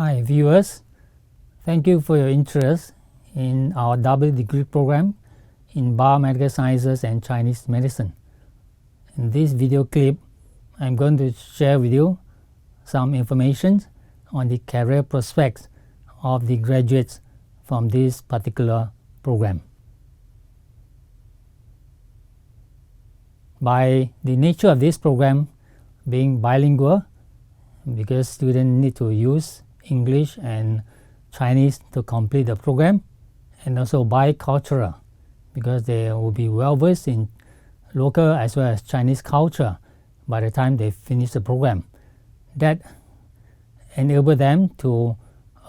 Hi viewers, thank you for your interest in our double degree program in Biomedical Sciences and Chinese Medicine. In this video clip, I'm going to share with you some information on the career prospects of the graduates from this particular program. By the nature of this program being bilingual, because students need to use English and Chinese to complete the program, and also bicultural, because they will be well versed in local as well as Chinese culture by the time they finish the program. That enables them to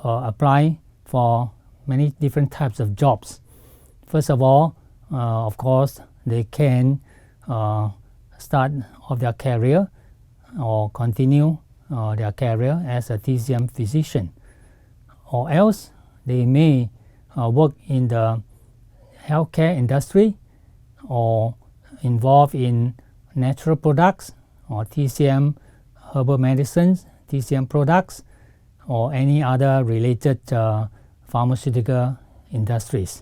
apply for many different types of jobs. First of all, of course, they can start off their career or continue their career as a TCM physician, or else they may work in the healthcare industry or involved in natural products or TCM herbal medicines, TCM products, or any other related pharmaceutical industries.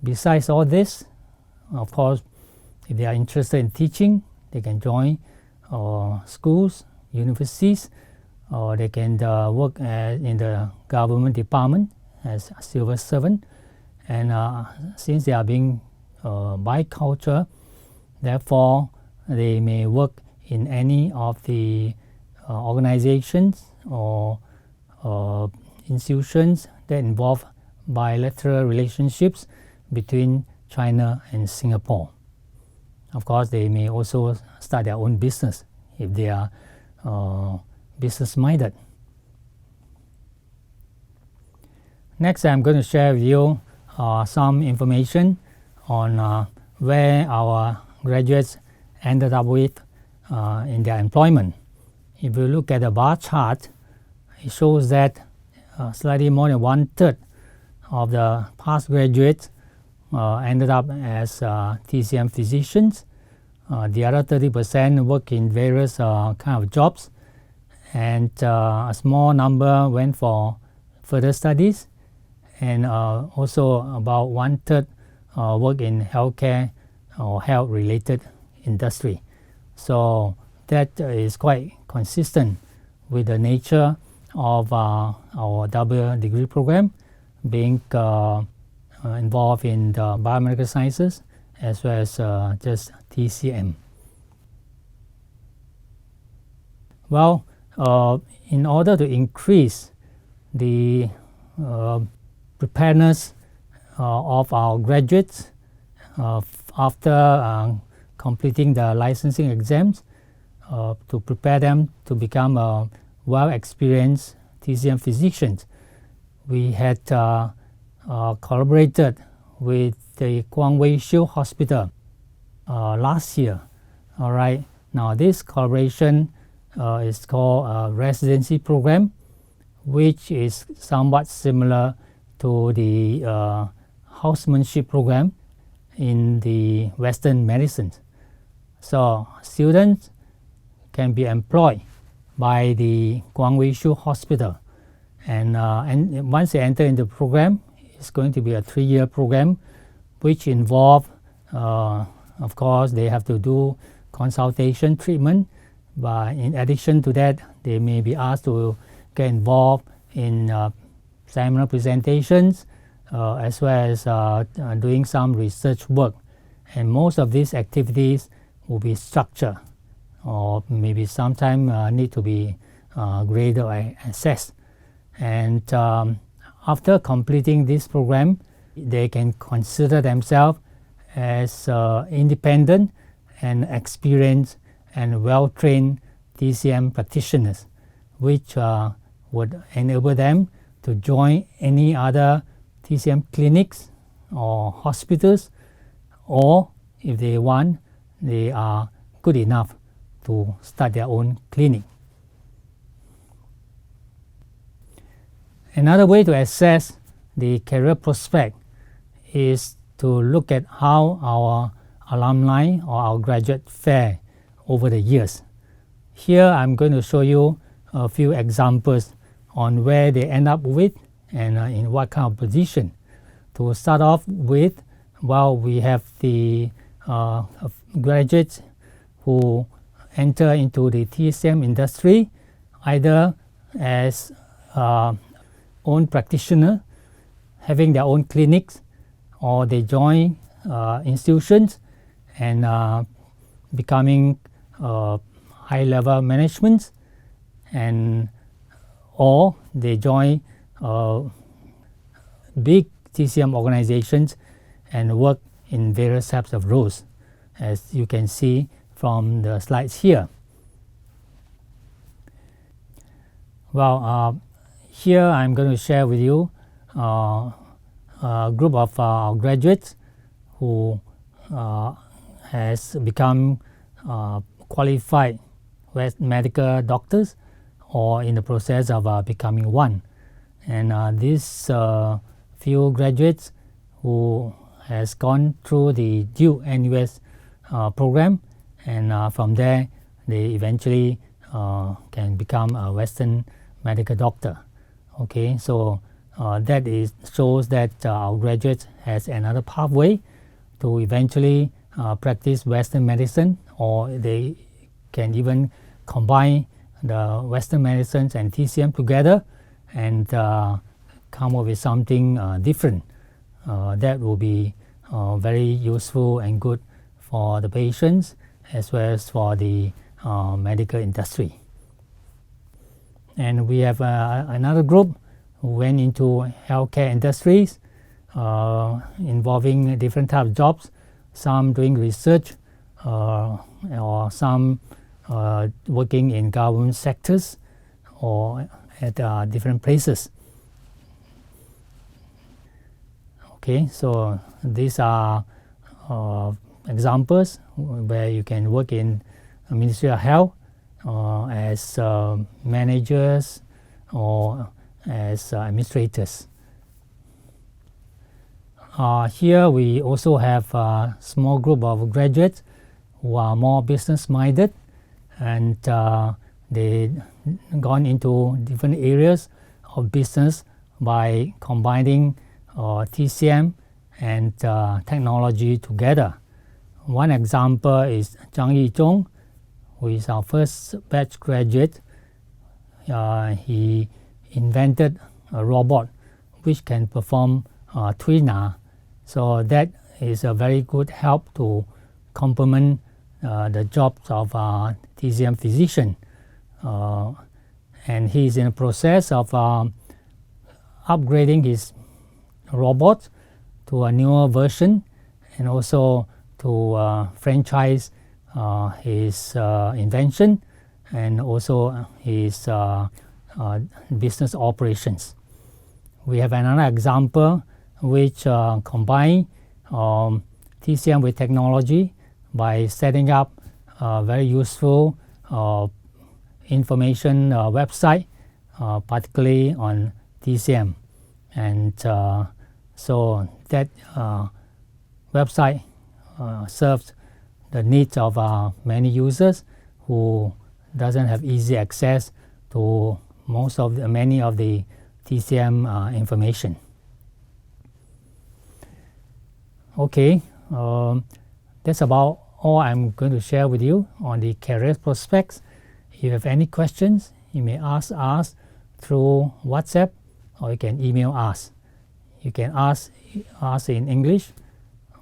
Besides all this, of course, if they are interested in teaching, they can join schools, universities, or they can work in the government department as a civil servant. And since they are being bicultural, therefore they may work in any of the organizations or institutions that involve bilateral relationships between China and Singapore. Of course, they may also start their own business if they are business-minded. Next, I'm going to share with you some information on where our graduates ended up with in their employment. If you look at the bar chart, it shows that slightly more than 1/3 of the past graduates ended up as TCM physicians. The other 30% work in various kind of jobs, and a small number went for further studies, and also about 1/3 work in healthcare or health-related industry. So that is quite consistent with the nature of our double degree program, being involved in the biomedical sciences as well as just TCM. Well, in order to increase the preparedness of our graduates after completing the licensing exams, to prepare them to become well-experienced TCM physicians, we had collaborated with the Guangwei Shield Hospital last year. All right. Now this collaboration is called a Residency Program, which is somewhat similar to the housemanship program in the Western medicine. So students can be employed by the Guangwei Shield Hospital, and once they enter into the program, it's going to be a 3-year program, which involve, of course, they have to do consultation treatment, but in addition to that, they may be asked to get involved in seminar presentations, as well as doing some research work. And most of these activities will be structured, or maybe sometime need to be graded or assessed. And after completing this program, they can consider themselves as independent and experienced and well-trained TCM practitioners, which would enable them to join any other TCM clinics or hospitals, or if they want, they are good enough to start their own clinic. Another way to assess the career prospect is to look at how our alumni or our graduate fare over the years. Here I'm going to show you a few examples on where they end up with and in what kind of position. To start off with, well, we have the graduates who enter into the TCM industry either as own practitioner, having their own clinics, or they join institutions and becoming high-level management, and or they join big TCM organizations and work in various types of roles, as you can see from the slides here. Well, here I'm going to share with you a group of graduates who has become qualified medical doctors or in the process of becoming one. And these few graduates who has gone through the Duke NUS program, and from there they eventually can become a Western medical doctor. Okay, so that shows that our graduates has another pathway to eventually practice Western medicine, or they can even combine the Western medicines and TCM together and come up with something different that will be very useful and good for the patients as well as for the medical industry. And we have another group who went into healthcare industries involving different types of jobs, some doing research or some working in government sectors or at different places. Okay, so these are examples where you can work in the Ministry of Health as managers or as administrators. Here we also have a small group of graduates who are more business-minded, and they gone into different areas of business by combining TCM and technology together. One example is Zhang Yizhong, who is our first batch graduate. He invented a robot which can perform twinner. So that is a very good help to complement the jobs of TCM physician. And he is in the process of upgrading his robot to a newer version, and also to franchise his invention and also his business operations. We have another example which combine TCM with technology by setting up a very useful information website, particularly on TCM. And so that website serves the needs of many users who doesn't have easy access to many of the TCM information. Okay, that's about all I'm going to share with you on the career prospects. If you have any questions, you may ask us through WhatsApp, or you can email us. You can ask us in English,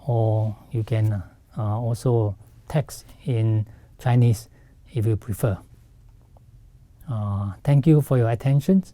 or you can also text in Chinese if you prefer. Thank you for your attention.